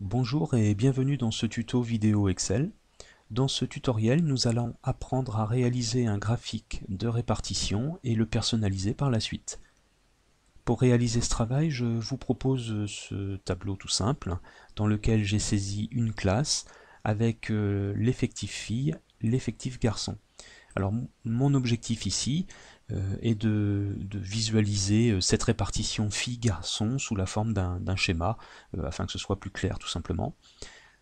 Bonjour et bienvenue dans ce tuto vidéo Excel. Dans ce tutoriel, nous allons apprendre à réaliser un graphique de répartition et le personnaliser par la suite. Pour réaliser ce travail, je vous propose ce tableau tout simple dans lequel j'ai saisi une classe avec l'effectif fille, l'effectif garçon. Alors mon objectif ici est de visualiser cette répartition fille-garçon sous la forme d'un schéma afin que ce soit plus clair tout simplement.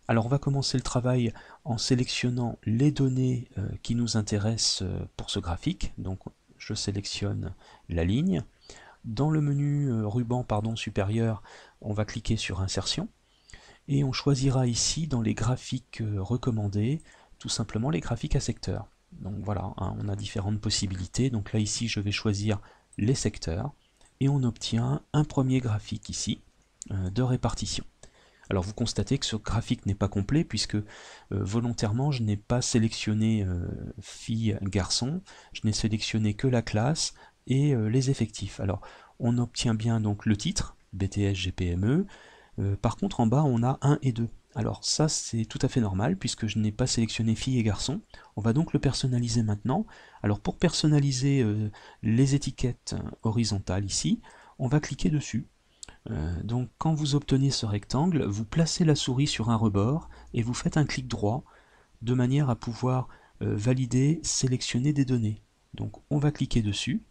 Alors on va commencer le travail en sélectionnant les données qui nous intéressent pour ce graphique. Donc je sélectionne la ligne. Dans le menu ruban supérieur, on va cliquer sur Insertion et on choisira ici dans les graphiques recommandés tout simplement les graphiques à secteur. Donc voilà, hein, on a différentes possibilités. Donc là ici je vais choisir les secteurs et on obtient un premier graphique ici de répartition. Alors vous constatez que ce graphique n'est pas complet puisque volontairement je n'ai pas sélectionné fille-garçon, je n'ai sélectionné que la classe et les effectifs. Alors on obtient bien donc le titre, BTS GPME, par contre en bas on a 1 et 2. Alors ça c'est tout à fait normal puisque je n'ai pas sélectionné fille et garçon. On va donc le personnaliser maintenant. Alors pour personnaliser les étiquettes horizontales ici, on va cliquer dessus. Donc quand vous obtenez ce rectangle, vous placez la souris sur un rebord et vous faites un clic droit de manière à pouvoir valider, sélectionner des données. Donc on va cliquer dessus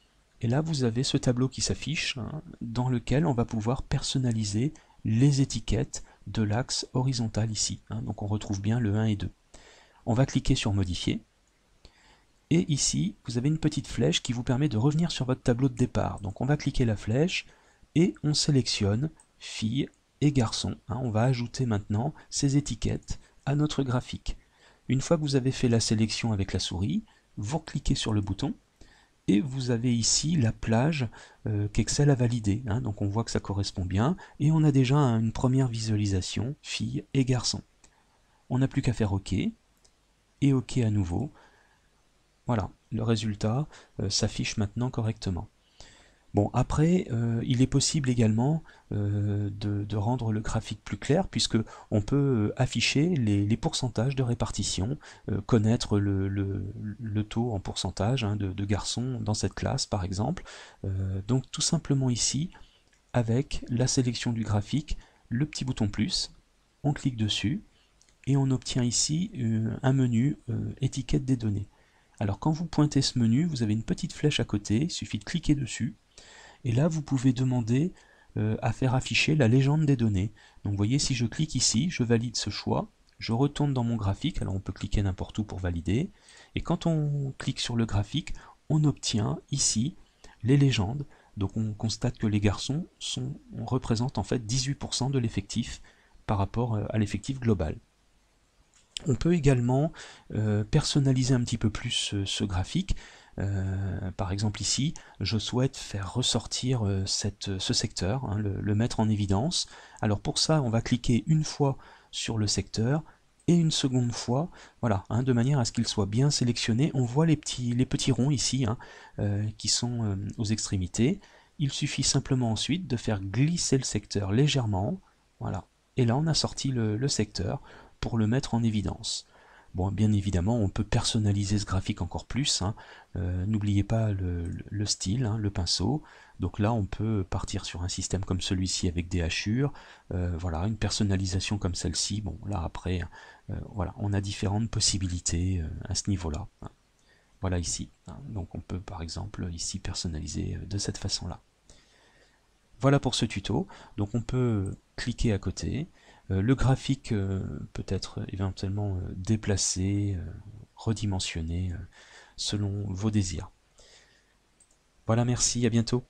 et là vous avez ce tableau qui s'affiche hein, dans lequel on va pouvoir personnaliser les étiquettes de l'axe horizontal ici. Hein. Donc on retrouve bien le 1 et 2. On va cliquer sur modifier et ici vous avez une petite flèche qui vous permet de revenir sur votre tableau de départ. Donc on va cliquer la flèche et on sélectionne fille et garçon. Hein, on va ajouter maintenant ces étiquettes à notre graphique. Une fois que vous avez fait la sélection avec la souris, vous cliquez sur le bouton et vous avez ici la plage qu'Excel a validée. Hein, donc on voit que ça correspond bien et on a déjà une première visualisation fille et garçon. On n'a plus qu'à faire OK et OK à nouveau. Voilà, le résultat s'affiche maintenant correctement. Bon, après, il est possible également de rendre le graphique plus clair, puisque on peut afficher les pourcentages de répartition, connaître le taux en pourcentage hein, de garçons dans cette classe, par exemple. Donc tout simplement ici, avec la sélection du graphique, le petit bouton plus, on clique dessus, et on obtient ici un menu étiquette des données. Alors quand vous pointez ce menu, vous avez une petite flèche à côté, il suffit de cliquer dessus, et là, vous pouvez demander à faire afficher la légende des données. Donc vous voyez, si je clique ici, je valide ce choix, je retourne dans mon graphique, alors on peut cliquer n'importe où pour valider, et quand on clique sur le graphique, on obtient ici les légendes. Donc on constate que les garçons représentent en fait 18% de l'effectif par rapport à l'effectif global. On peut également personnaliser un petit peu plus ce graphique. Par exemple ici, je souhaite faire ressortir ce secteur, hein, le mettre en évidence. Alors pour ça, on va cliquer une fois sur le secteur et une seconde fois, voilà, hein, de manière à ce qu'il soit bien sélectionné. On voit les petits ronds ici hein, qui sont aux extrémités. Il suffit simplement ensuite de faire glisser le secteur légèrement, voilà. Et là on a sorti le secteur pour le mettre en évidence. Bon, bien évidemment, on peut personnaliser ce graphique encore plus. Hein. N'oubliez pas le style, hein, le pinceau. Donc là, on peut partir sur un système comme celui-ci avec des hachures. Voilà, une personnalisation comme celle-ci. Bon, là après, voilà, on a différentes possibilités à ce niveau-là. Hein. Voilà ici. Hein. Donc on peut par exemple ici personnaliser de cette façon-là. Voilà pour ce tuto. Donc on peut cliquer à côté. Le graphique peut être éventuellement déplacé, redimensionné selon vos désirs. Voilà, merci, à bientôt.